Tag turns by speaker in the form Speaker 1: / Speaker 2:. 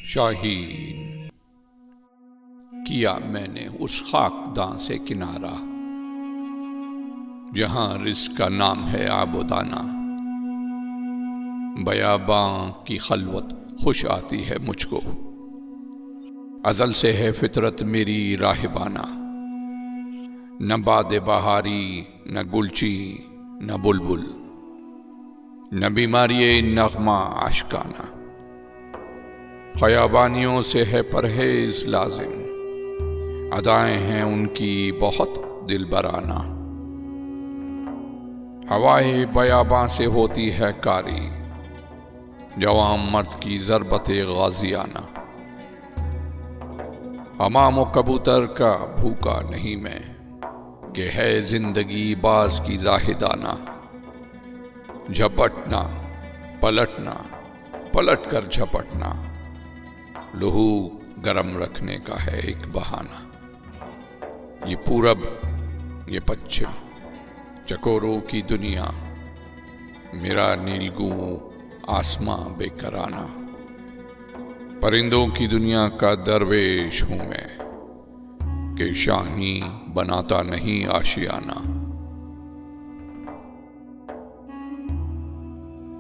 Speaker 1: شاہین کیا میں نے اس خاک داں سے کنارہ جہاں رزق کا نام ہے آب و دانہ۔ بیاباں کی خلوت خوش آتی ہے مجھ کو، ازل سے ہے فطرت میری راہبانہ۔ نہ باد بہاری نہ گلچی نہ بلبل، نہ بیماری نغمہ اشکانہ۔ خیابانیوں سے ہے پرہیز لازم، ادائیں ہیں ان کی بہت دلبرانہ۔ ہوائے بیاباں سے ہوتی ہے کاری، جوان مرد کی ضربت غازیانہ۔ حمام و کبوتر کا بھوکا نہیں میں، کہ ہے زندگی باز کی زاہدانہ۔ جھپٹنا پلٹنا پلٹ کر جھپٹنا، لہو گرم رکھنے کا ہے ایک بہانہ۔ یہ پورب یہ پچھم، چکوروں کی دنیا، میرا نیلگوں آسماں بے کرانہ۔ پرندوں کی دنیا کا درویش ہوں میں، کہ شاہین بناتا نہیں آشیانہ۔